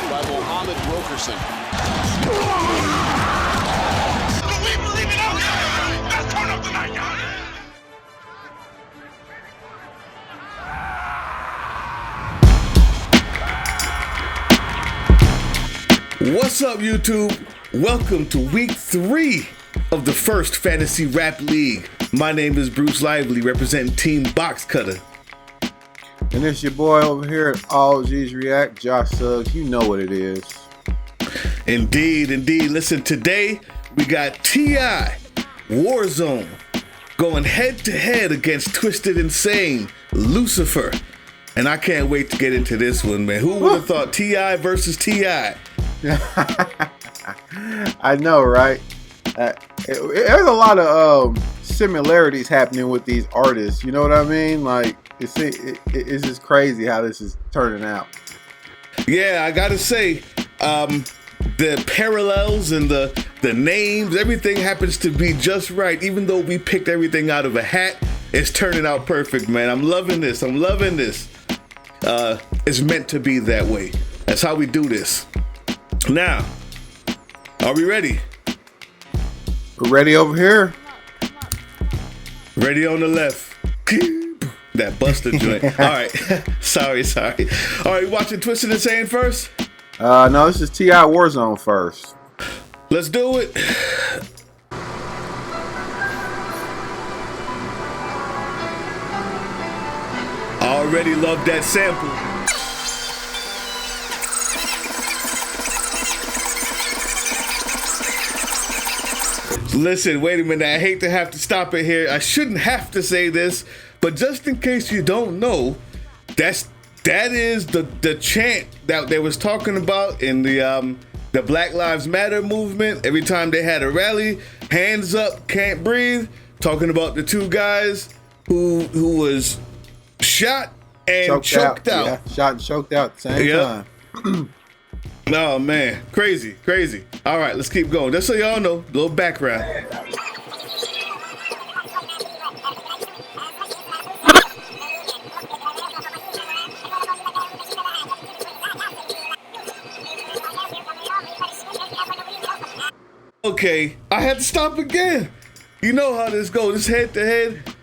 by Mohammed Wilkerson. We believe in us. Let's turn up the night, y'all. What's up, YouTube? Welcome to week 3 of the first Fantasy Rap League. My name is Bruce Lively, representing Team Box Cutter. And it's your boy over here at All G's React, Josh Suggs. You know what it is. Indeed, indeed. Listen, today we got T.I. Warzone going head-to-head against Twisted Insane, Lucifer. And I can't wait to get into this one, man. Who would have thought T.I. versus T.I.? I know, right? There's a lot of similarities happening with these artists. You know what I mean? Like, it's just crazy how this is turning out. Yeah, I gotta say, the parallels and the names, everything happens to be just right. Even though we picked everything out of a hat, it's turning out perfect, man. I'm loving this. It's meant to be that way. That's how we do this. Now, are we ready? We're ready over here. Ready on the left. That Buster joint. All right. Sorry. All right, watching Twisted Insane first? No, this is T.I. Warzone first. Let's do it. Already love that sample. Listen, wait a minute. I hate to have to stop it here. I shouldn't have to say this, but just in case you don't know, that is the chant that they was talking about in the Black Lives Matter movement. Every time they had a rally, hands up, can't breathe. Talking about the two guys who was shot and choked out. Yeah, shot and choked out at the same time. Oh man, crazy. All right, let's keep going. Just so y'all know, a little background. Okay, I had to stop again. You know how this goes. This head to head.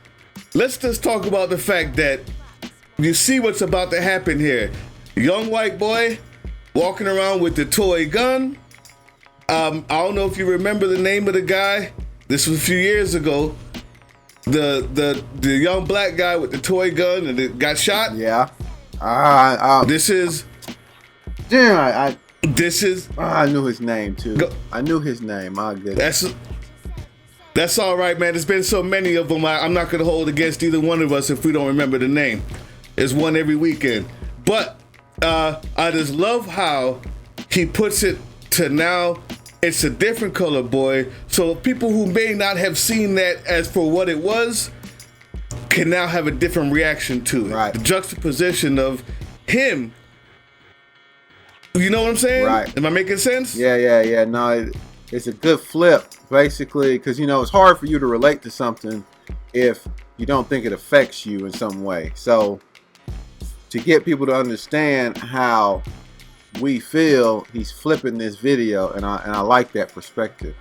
Let's just talk about the fact that you see what's about to happen here. Young white boy walking around with the toy gun. I don't know if you remember the name of the guy. This was a few years ago. The young black guy with the toy gun and it got shot. Yeah. This is. Damn, This is. I knew his name too. I knew his name. I get it. That's all right, man. There's been so many of them. I'm not gonna hold against either one of us if we don't remember the name. There's one every weekend. But I just love how he puts it to now. It's a different color, boy. So people who may not have seen that as for what it was can now have a different reaction to it. Right. The juxtaposition of him. You know what I'm saying? Right. Am I making sense? Yeah. No, it's a good flip, basically, because, you know, it's hard for you to relate to something if you don't think it affects you in some way. So to get people to understand how we feel, he's flipping this video, and I like that perspective.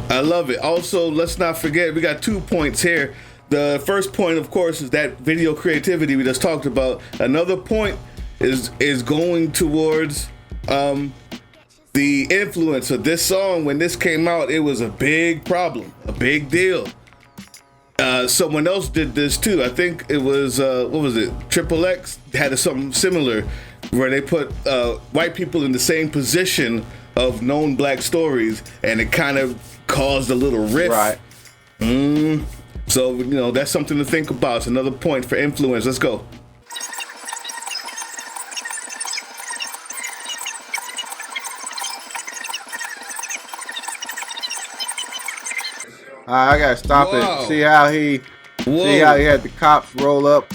I love it. Also, let's not forget, we got 2 points here. The first point, of course, is that video creativity we just talked about. Another point is going towards the influence of this song. When this came out, it was a big problem, a big deal. Someone else did this too. I think it was what was it? Triple X had something similar, where they put white people in the same position of known black stories, and it kind of caused a little rift. Right. So, you know, that's something to think about. It's another point for influence. Let's go. I gotta stop Whoa. it. See how he had the cops roll up,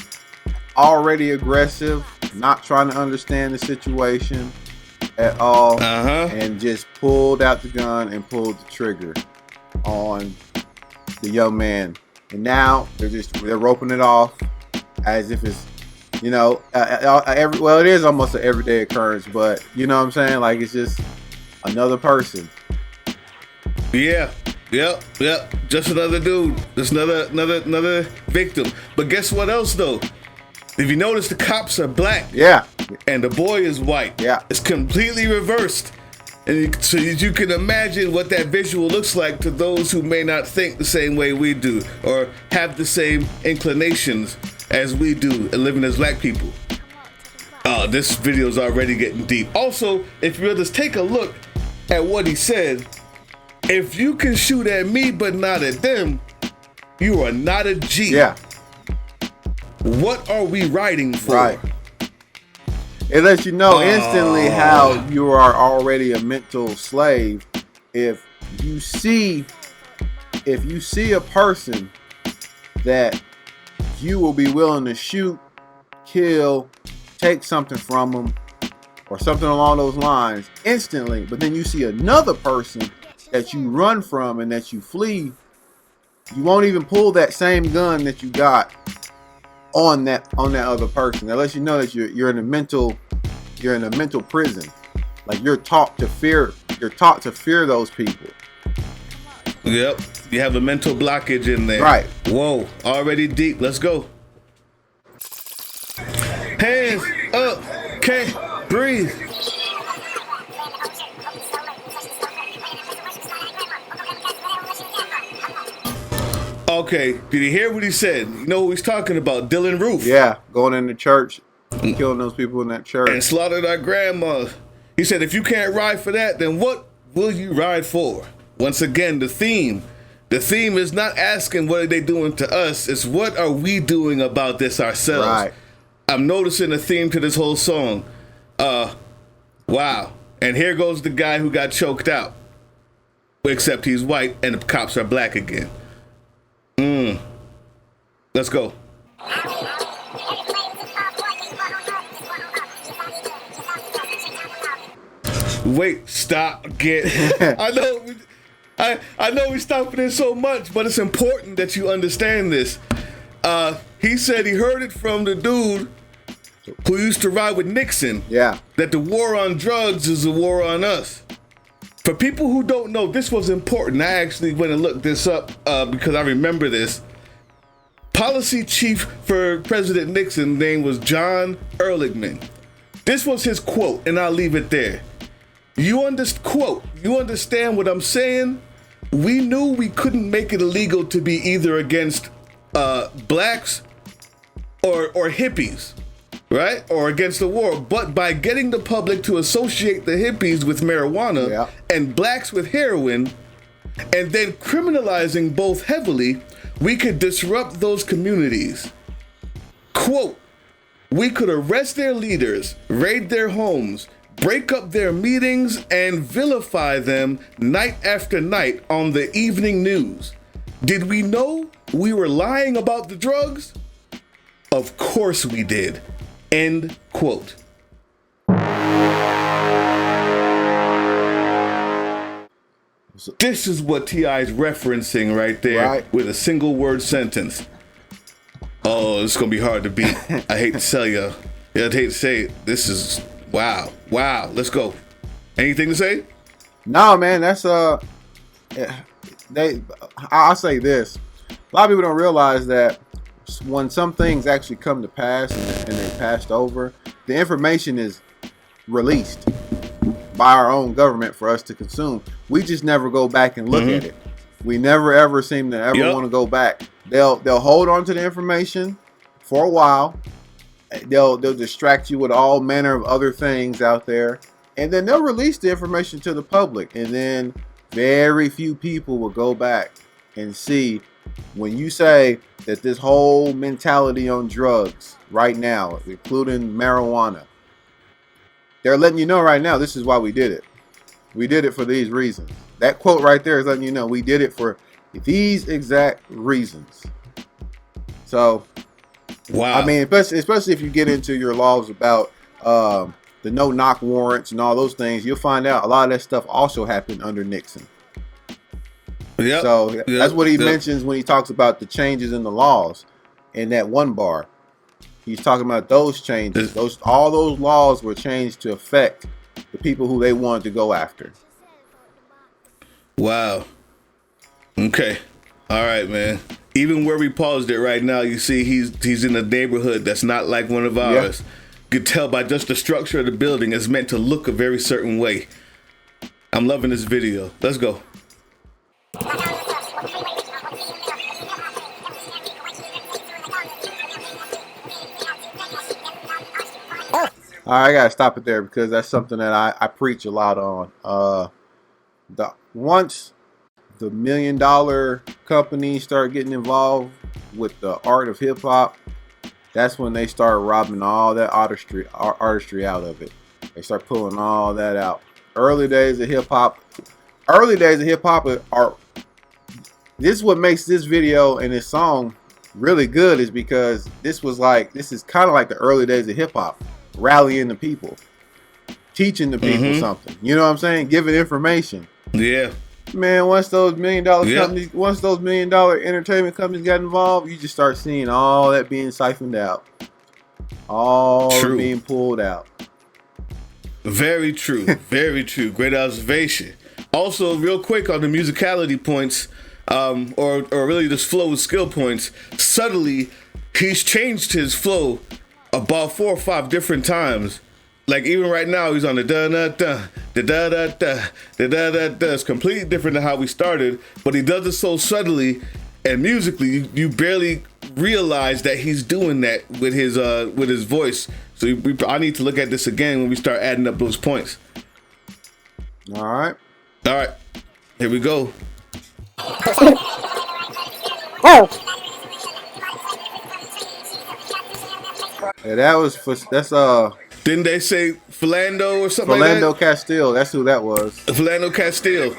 already aggressive, not trying to understand the situation at all, and just pulled out the gun and pulled the trigger on the young man. And now they're roping it off as if it's You know, it is almost an everyday occurrence, but you know what I'm saying? Like, it's just another person. Yeah. Yep. Just another dude. Just another victim. But guess what else though? If you notice, the cops are black. Yeah. And the boy is white. Yeah. It's completely reversed. And so you can imagine what that visual looks like to those who may not think the same way we do or have the same inclinations as we do living as black people. This video is already getting deep. Also, if you just take a look at what he said, if you can shoot at me but not at them, you are not a G. Yeah. What are we writing for? Right. It lets you know instantly how you are already a mental slave. If you see a person that you will be willing to shoot, kill, take something from them, or something along those lines instantly, but then you see another person that you run from and that you flee, you won't even pull that same gun that you got on that other person. That lets you know that you're in a mental prison. Like, you're taught to fear those people. Yep. You have a mental blockage in there. Right. Whoa. Already deep. Let's go. Hands up. Can't breathe. Okay, did you hear what he said? You know who he's talking about? Dylan Roof. Yeah, going in the church and killing those people in that church. And slaughtered our grandma. He said, if you can't ride for that, then what will you ride for? Once again, the theme is not asking what are they doing to us, it's what are we doing about this ourselves. Right. I'm noticing a theme to this whole song. Wow. And here goes the guy who got choked out. Except he's white and the cops are black again. Let's go. Wait, stop, get. I know we stopping it so much, but it's important that you understand this. He said he heard it from the dude who used to ride with Nixon. Yeah. That the war on drugs is a war on us. For people who don't know, this was important. I actually went and looked this up because I remember this. Policy chief for President Nixon, name was John Ehrlichman. This was his quote, and I'll leave it there. You understand what I'm saying? We knew we couldn't make it illegal to be either against blacks or hippies, right? Or against the war. But by getting the public to associate the hippies with marijuana and blacks with heroin, and then criminalizing both heavily, we could disrupt those communities. Quote, we could arrest their leaders, raid their homes, break up their meetings, and vilify them night after night on the evening news. Did we know we were lying about the drugs? Of course we did. End quote. This is what T.I. is referencing right there with a single word sentence. Oh, it's going to be hard to beat. I hate to tell you. I'd hate to say it. This is, wow. Let's go. Anything to say? No, man, that's, I'll say this. A lot of people don't realize that when some things actually come to pass and they passed over, the information is released by our own government for us to consume. We just never go back and look at it. We never ever seem to ever want to go back. They'll hold on to the information for a while. They'll distract you with all manner of other things out there, and then they'll release the information to the public, and then very few people will go back and see when you say that this whole mentality on drugs right now, including marijuana, they're letting you know right now, this is why we did it. We did it for these reasons. That quote right there is letting you know we did it for these exact reasons. So, wow. I mean, especially if you get into your laws about the no-knock warrants and all those things, you'll find out a lot of that stuff also happened under Nixon. That's what he mentions when he talks about the changes in the laws in that one bar. He's talking about those changes. All those laws were changed to affect the people who they wanted to go after. Wow. Okay. All right, man. Even where we paused it right now, you see he's in a neighborhood that's not like one of ours. You could tell by just the structure of the building, it's meant to look a very certain way. I'm loving this video. Let's go. All right, I gotta stop it there because that's something that I preach a lot on. Once the $1 million companies start getting involved with the art of hip hop, that's when they start robbing all that artistry out of it. They start pulling all that out. Early days of hip hop are. This is what makes this video and this song really good, is because this is kind of like the early days of hip hop, rallying the people, teaching the people something. You know what I'm saying? Giving information. Yeah. Man, once those $1 million companies, once those $1 million entertainment companies got involved, you just start seeing all that being siphoned out, all being pulled out. Very true. Very true. Great observation. Also, real quick on the musicality points, or really this flow skill points, subtly, he's changed his flow about 4 or 5 different times. Like even right now, he's on the da da da da da da da da da da da. It's completely different than how we started, but he does it so subtly and musically, you barely realize that he's doing that with his voice. So I need to look at this again when we start adding up those points. All right. Here we go. Yeah, that's Didn't they say Philando or something Philando like that? Castile. That's who that was. Philando Castile.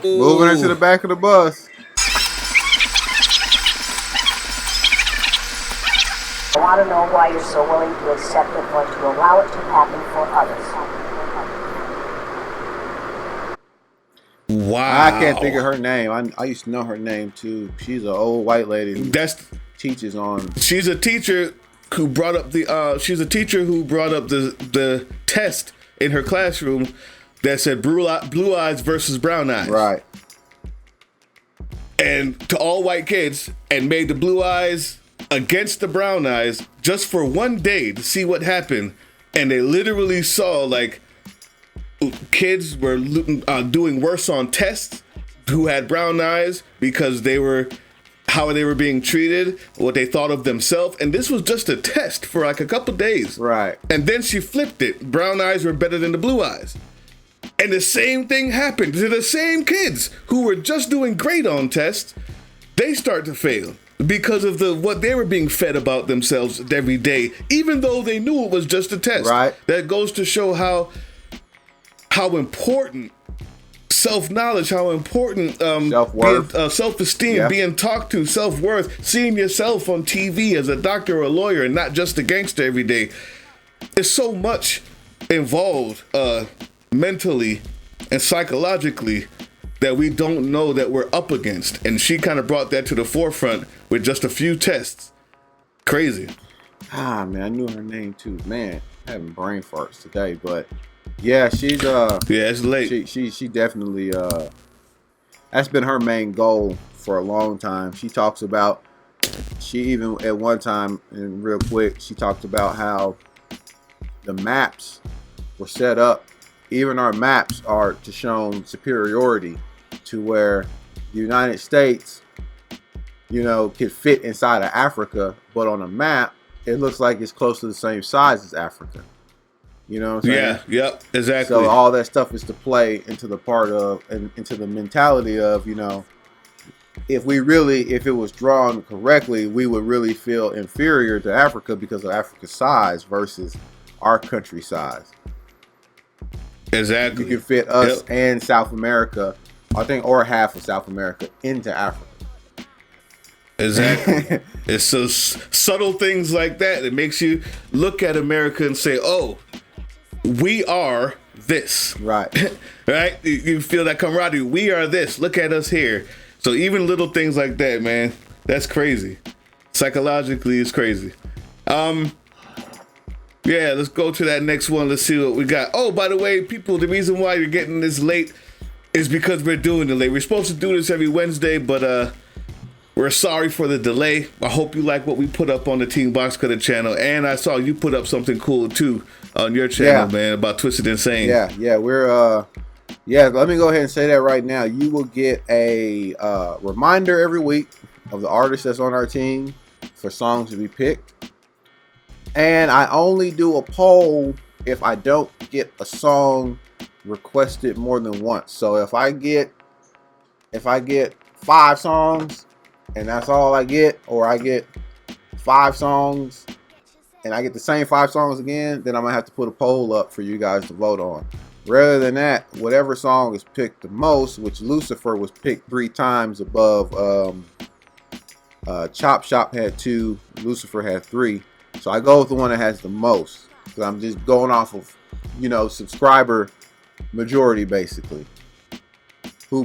Moving into the back of the bus. I want to know why you're so willing to accept it or to allow it to happen for others. Wow. I can't think of her name. I used to know her name too. She's an old white lady who teaches on. She's a teacher who brought up the test in her classroom that said blue eyes versus brown eyes. Right. And to all white kids, and made the blue eyes against the brown eyes just for one day to see what happened. And they literally saw like kids were doing worse on tests who had brown eyes because how they were being treated, what they thought of themselves. And this was just a test for like a couple days. Right. And then she flipped it. Brown eyes were better than the blue eyes. And the same thing happened to the same kids who were just doing great on tests. They start to fail because of what they were being fed about themselves every day, even though they knew it was just a test. Right. That goes to show how important self-knowledge, how important self-worth, self-esteem, being talked to, self-worth, seeing yourself on TV as a doctor or a lawyer and not just a gangster every day. There's so much involved mentally and psychologically that we don't know that we're up against. And she kind of brought that to the forefront with just a few tests. Crazy. Man, I knew her name too. Man, having brain farts today, but yeah, she's it's late. She definitely that's been her main goal for a long time. She talks about, she even at one time, and real quick, she talked about how the maps were set up. Even our maps are to show superiority to where the United States, could fit inside of Africa, but on a map, it looks like it's close to the same size as Africa. You know what I'm saying? Yeah, yep, exactly. So all that stuff is to play into the part of, and into the mentality of, if it was drawn correctly, we would really feel inferior to Africa because of Africa's size versus our country size. Exactly. You can fit us and South America, I think, or half of South America into Africa. Exactly. It's so subtle things like that that makes you look at America and say, oh, we are this. Right. Right? You feel that camaraderie. We are this. Look at us here. So even little things like that, man, that's crazy. Psychologically, it's crazy. Yeah, let's go to that next one. Let's see what we got. Oh, by the way, people, the reason why you're getting this late is because we're doing it late. We're supposed to do this every Wednesday, but we're sorry for the delay. I hope you like what we put up on the Team Box Cutter channel, and I saw you put up something cool too on your channel, man, about Twisted Insane. We're let me go ahead and say that right now. You will get a reminder every week of the artist that's on our team for songs to be picked. And I only do a poll if I don't get a song requested more than once. So if I get 5 songs and that's all I get, or I get 5 songs and I get the same 5 songs again, then I'm gonna have to put a poll up for you guys to vote on. Rather than that, whatever song is picked the most, which Lucifer was picked 3 times above Chop Shop had 2, Lucifer had 3. So I go with the one that has the most, because I'm just going off of, subscriber majority basically. Who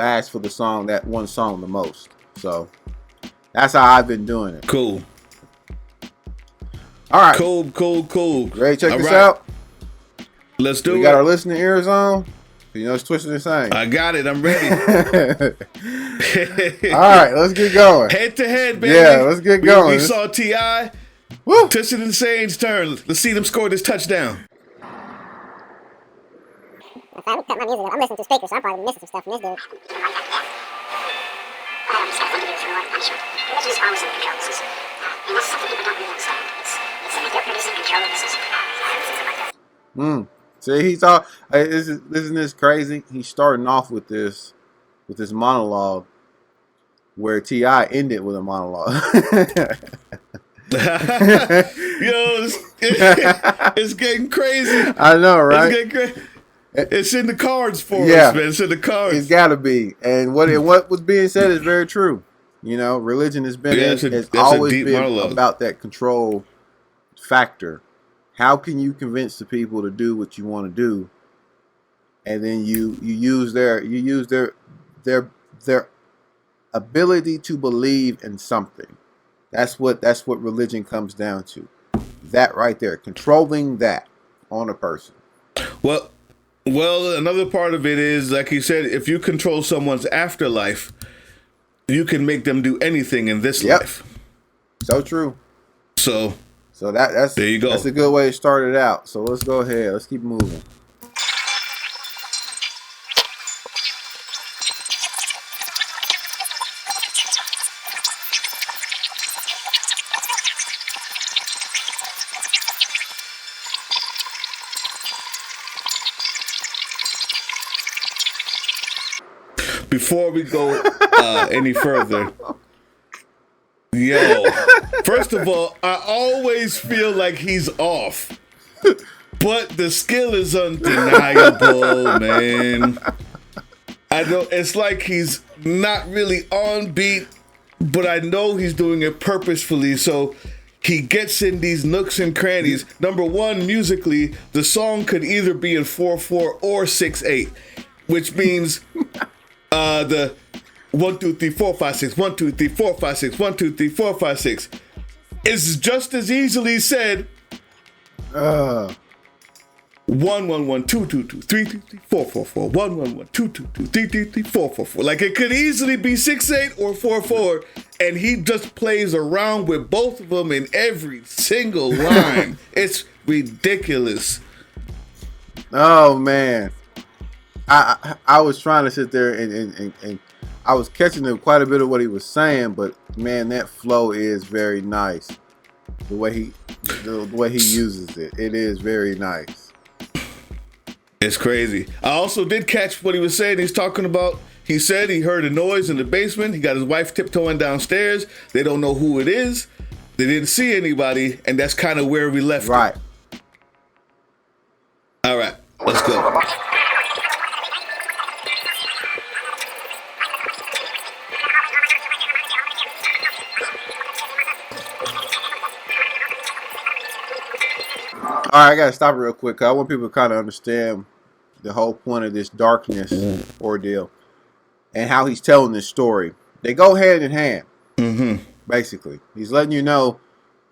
asked for the song, that one song the most. So that's how I've been doing it. Cool. All right. Cool. Ready to check this right. out? Let's do it. We got our listening ears on. It's Twisted Insane. I got it. I'm ready. All right, let's get going. Head to head, baby. Yeah, let's get going. We saw T.I. Woo. Twisted Insane's turn. Let's see them score this touchdown. If I would cut my music up, I'm listening to speakers, so I'm probably missing some stuff from this dude. See, he thought isn't this crazy? He's starting off with this monologue where T.I. ended with a monologue. Yo, it's getting crazy. I know, right? It's getting crazy. It's in the cards for us, man. It's in the cards. It's got to be. And what was being said is very true. Religion has always been monologue about that control factor. How can you convince the people to do what you want to do, and then you use their ability to believe in something? That's what religion comes down to. That right there, controlling that on a person. Well, another part of it is, like you said, if you control someone's afterlife, you can make them do anything in this life. So true. So that's there you go. That's a good way to start it out. So let's go ahead. Let's keep moving. Before we go any further, first of all, I always feel like he's off, but the skill is undeniable, man. I know it's like he's not really on beat, but I know he's doing it purposefully, so he gets in these nooks and crannies. Number one, musically, the song could either be in 4/4 or 6/8, which means the 1 2 3 4 5 6 1 2 3 4 5 6 1 2 3 4 5 6 is just as easily said 1 1 1 2 2 2 3 3 3 4 4 4 1 1 1 2 2 2 3 3 3 4 4 4. Like, it could easily be 6/8 or 4/4, and he just plays around with both of them in every single line. It's ridiculous. Oh man, I was trying to sit there and I was catching quite a bit of what he was saying, but man, that flow is very nice. The way he uses it is very nice. It's crazy. I also did catch what he was saying. He's talking about, he said he heard a noise in the basement. He got his wife tiptoeing downstairs. They don't know who it is. They didn't see anybody, and that's kind of where we left right. it. All right, let's go. All right, I gotta stop real quick. I want people to kind of understand the whole point of this darkness ordeal and how he's telling this story. they go hand in hand. Mm-hmm. Basically, he's letting you know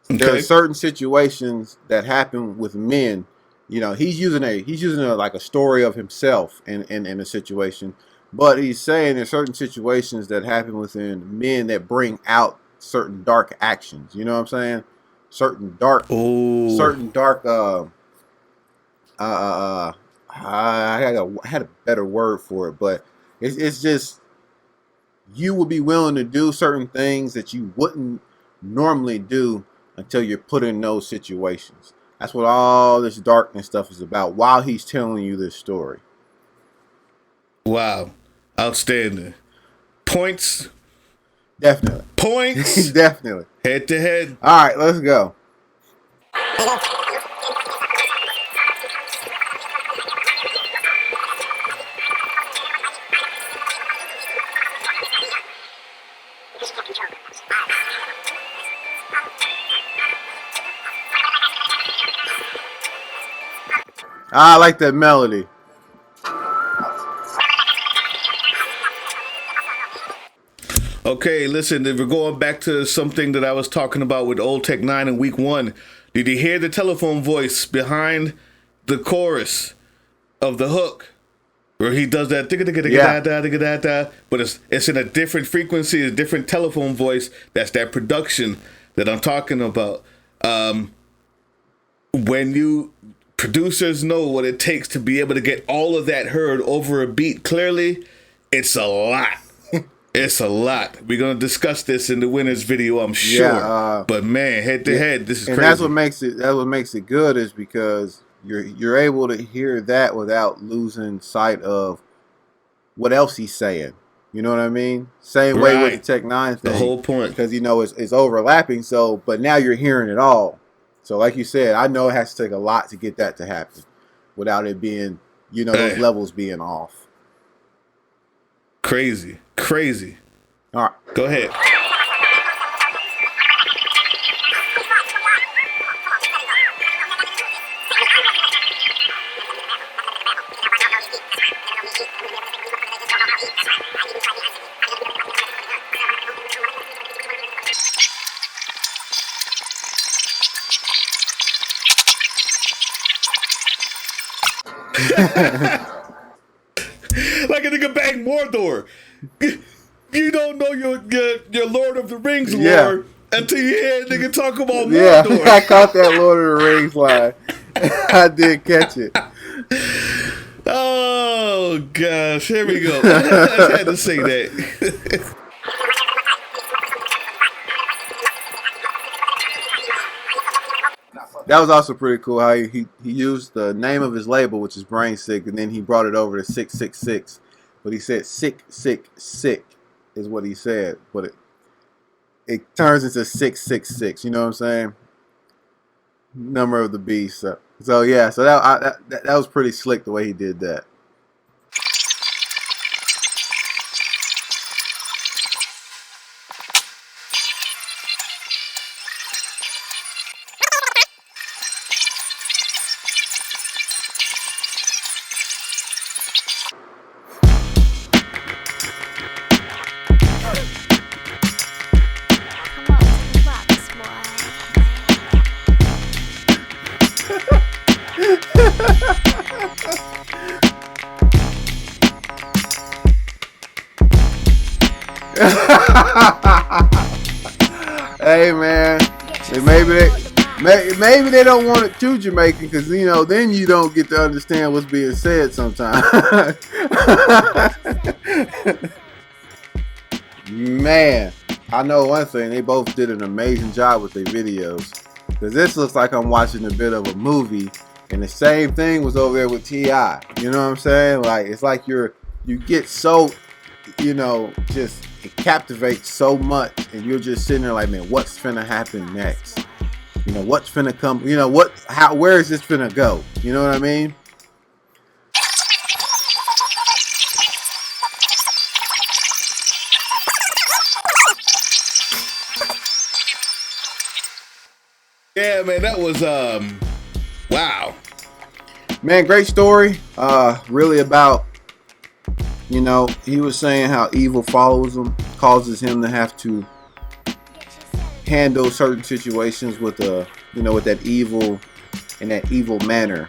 there are certain situations that happen with men. You know, he's using a like a story of himself in a situation, but he's saying there's certain situations that happen within men that bring out certain dark actions. You know what I'm saying? Certain dark. I had a better word for it, but it's just you will be willing to do certain things that you wouldn't normally do until you're put in those situations. That's what all this darkness stuff is about while he's telling you this story. Wow. Outstanding. Points. Definitely. Points. Definitely. Head to head. All right, let's go. I like that melody. Okay, listen, if we're going back to something that I was talking about with Old Tech 9 in week 1, did you hear the telephone voice behind the chorus of the hook? Where he does that, but it's in a different frequency, a different telephone voice. That's that production that I'm talking about. When you producers know what it takes to be able to get all of that heard over a beat clearly, it's a lot. It's a lot. We're gonna discuss this in the winners video, I'm sure. Yeah, but man, head to head, this is and crazy. That's what makes it good is because you're able to hear that without losing sight of what else he's saying. You know what I mean? Same way with the Tech 9 thing. The whole point. Because it's overlapping, so but now you're hearing it all. So like you said, I know it has to take a lot to get that to happen without it being, those levels being off. Crazy. All right. Go ahead. Like a nigga bang Mordor. You don't know your Lord of the Rings lore until you hear a nigga talk about Mordor. Yeah, I caught that Lord of the Rings line. I did catch it. Oh gosh, here we go. I had to say that. That was also pretty cool how he used the name of his label, which is Brain Sick, and then he brought it over to 666. But he said sick is what he said. But it turns into 666. You know what I'm saying? Number of the beast. So yeah. So that was pretty slick the way he did that. Hey man, maybe they don't want it too Jamaican because then you don't get to understand what's being said sometimes. Man, I know one thing, they both did an amazing job with their videos because this looks like I'm watching a bit of a movie, and the same thing was over there with T.I. You know what I'm saying? Like it's like you get so just it captivates so much, and you're just sitting there like, man, what's finna happen next? What's finna come? Where is this finna go? You know what I mean? Yeah, man, that was wow. Man, great story. Really about he was saying how evil follows him, causes him to have to handle certain situations with with that evil in that evil manner.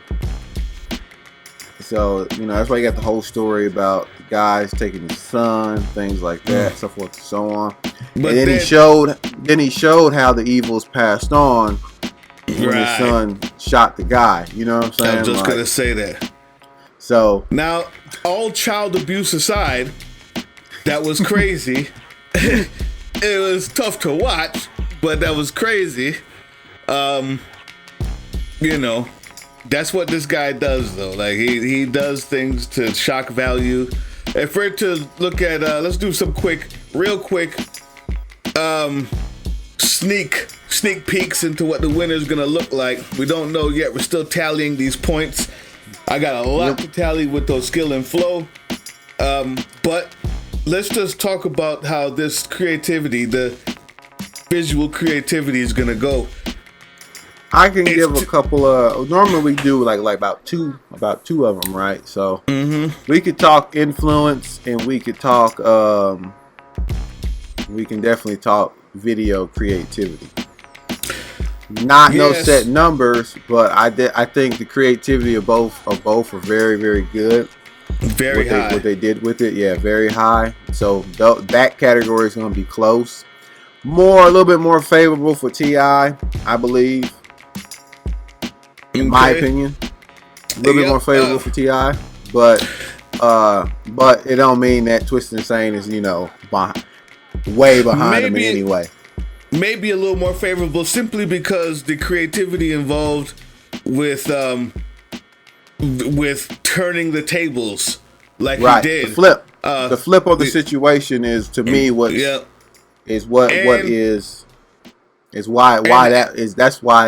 So, that's why you got the whole story about the guys taking his son, things like that, so forth and so on. But and then he showed how the evils passed on when his son shot the guy. You know what I'm saying? I was just gonna say that. So now, all child abuse aside, that was crazy. It was tough to watch, but that was crazy. That's what this guy does, though. Like he does things to shock value. If we're to look at, let's do some real quick, sneak peeks into what the winner's gonna look like. We don't know yet. We're still tallying these points. I got a lot to tally with those skill and flow. But let's just talk about how this creativity, the visual creativity, is gonna go. I can give a couple of. Normally we do like about two of them, right? So we could talk influence, and we could talk. We can definitely talk video creativity. No set numbers, but I think the creativity of both are very, very good. Very high. What they did with it, yeah, very high. So that category is going to be close. A little bit more favorable for T.I., I believe. In my opinion, a little bit more favorable for T.I., but it don't mean that Twisted Insane is way behind him in any way. Maybe a little more favorable simply because the creativity involved with turning the tables like he did. The flip of the situation is to me that's why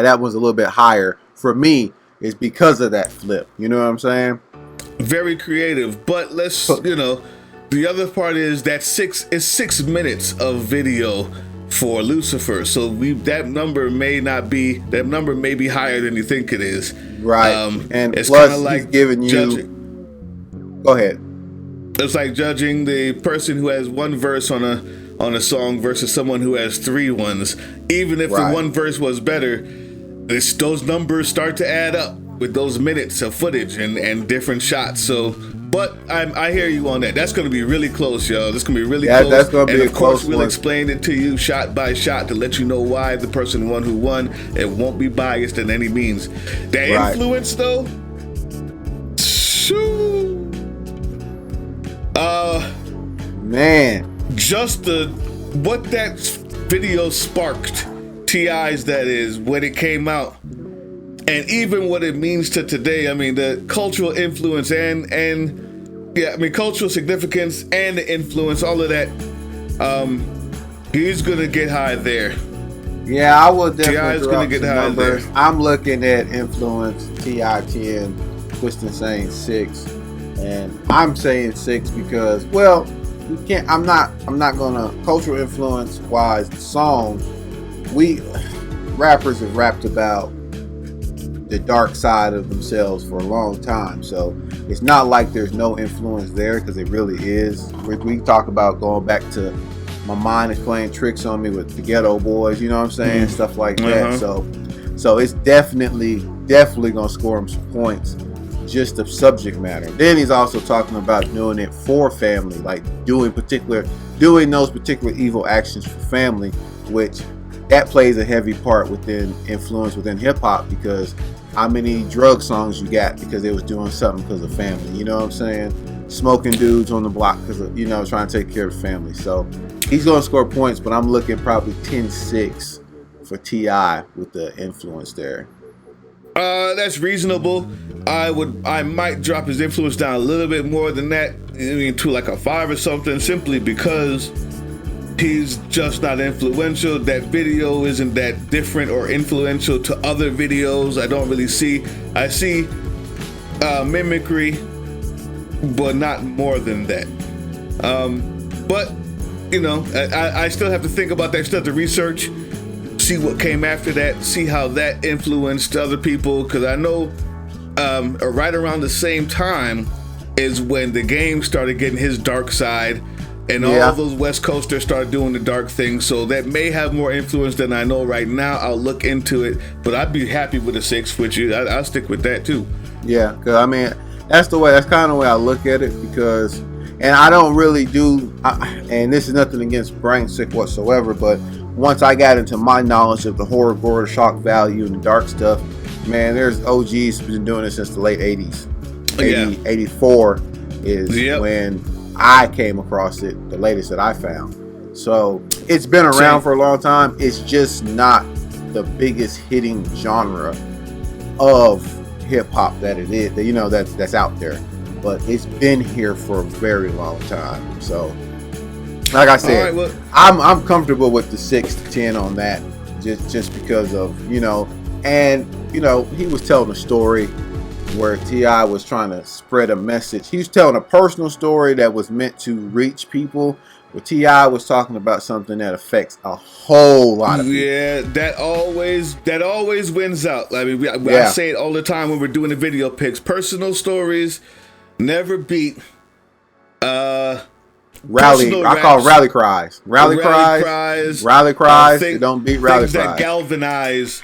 that was a little bit higher for me, is because of that flip. You know what I'm saying? Very creative. But the other part is that 6 minutes of video for Lucifer. So that number may be higher than you think it is. Right. And it's plus like he's giving you. Go ahead. It's like judging the person who has one verse on a song versus someone who has 3 ones. Even if the one verse was better, those numbers start to add up with those minutes of footage and different shots. So, but I hear you on that. That's going to be really close, y'all. That's going to be really close. That's going to be and of course, we'll one. explain it to you shot by shot to let you know why the person won who won. It won't be biased in any means. The influence, though, shoo. Man, just what that video sparked, T.I.'s that is, when it came out, and even what it means to today. I mean, the cultural influence and cultural significance and the influence, all of that. He's gonna get high there. Yeah, I will definitely. T.I.'s gonna get high there. I'm looking at influence T.I. 10, Twisted Insane 6, and I'm saying 6 because, well, we can't. I'm not gonna cultural influence wise. The song, rappers have rapped about the dark side of themselves for a long time, so it's not like there's no influence there, because it really is. We talk about going back to My Mind Is Playing Tricks on Me with the Ghetto Boys, you know what I'm saying, stuff like that. So it's definitely gonna score him some points, just of subject matter. Then he's also talking about doing it for family, like doing those particular evil actions for family, which that plays a heavy part within hip hop, because how many drug songs you got because they was doing something because of family, you know what I'm saying? Smoking dudes on the block because of, trying to take care of family. So he's going to score points, but I'm looking probably 10-6 for T.I. with the influence there. That's reasonable. I might drop his influence down a little bit more than that, to like a 5 or something, simply because he's just not influential. That video isn't that different or influential to other videos. I see mimicry, but not more than that. But I still have to think about that. I still have to research, see what came after that, see how that influenced other people, because I know right around the same time is when The Game started getting his dark side. And Yeah. all those West Coasters started doing the dark thing, so that may have more influence than I know right now. I'll look into it, but I'd be happy with a 6 with you. I'll stick with that too. Yeah, because I mean, that's kind of the way I look at it. Because, and I don't really and this is nothing against Brain Sick whatsoever, but once I got into my knowledge of the horror, gore, shock value, and the dark stuff, man, there's OGs been doing it since the late 80s. 84 is when I came across it, the latest that I found. So it's been around for a long time. It's just not the biggest hitting genre of hip hop that it is, you know, that's out there. But it's been here for a very long time. So, like I said, I'm comfortable with the 6 to 10 on that, just because of, you know, and you know, he was telling a story where T.I. was trying to spread a message. He was telling a personal story that was meant to reach people, where T.I. was talking about something that affects a whole lot of people. Yeah, that always wins out. I mean, I say it all the time when we're doing the video picks. Personal stories never beat I call rally cries. Rally cries. They don't beat rally cries. Things that galvanize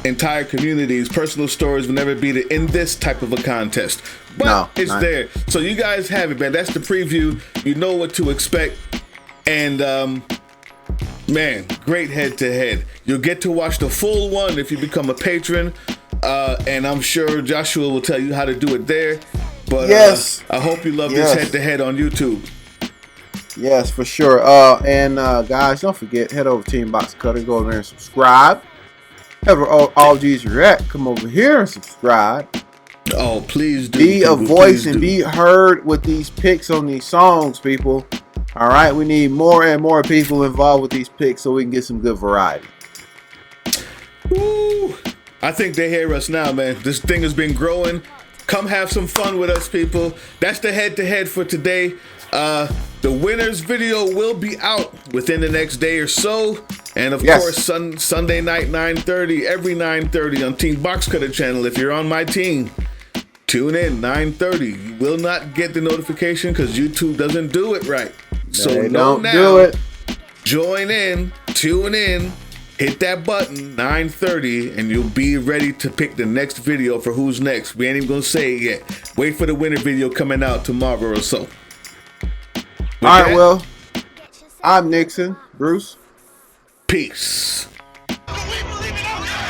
entire communities. Personal stories will never beat it in this type of a contest. But it's there. So you guys have it, man. That's the preview. You know what to expect. And man, great head to head. You'll get to watch the full one if you become a patron. And I'm sure Joshua will tell you how to do it there. But yes, I hope you love this head to head on YouTube. Yes, for sure. And guys, don't forget, head over to Team Box Cutter, go over there and subscribe. However, all G's you're at, come over here and subscribe. Oh, please do. Be a voice and be heard with these picks on these songs, people. All right, we need more and more people involved with these picks so we can get some good variety. Woo! I think they hear us now, man. This thing has been growing. Come have some fun with us, people. That's the head-to-head for today. The winner's video will be out within the next day or so. And of course, Sunday night, 9:30, every 9:30 on Team Box Cutter channel. If you're on my team, tune in, 9:30. You will not get the notification because YouTube doesn't do it right. So don't do it. Join in, tune in, hit that button, 9:30, and you'll be ready to pick the next video for who's next. We ain't even gonna say it yet. Wait for the winner video coming out tomorrow or so. All right, well, I'm Nixon. Bruce. Peace. We believe it, okay?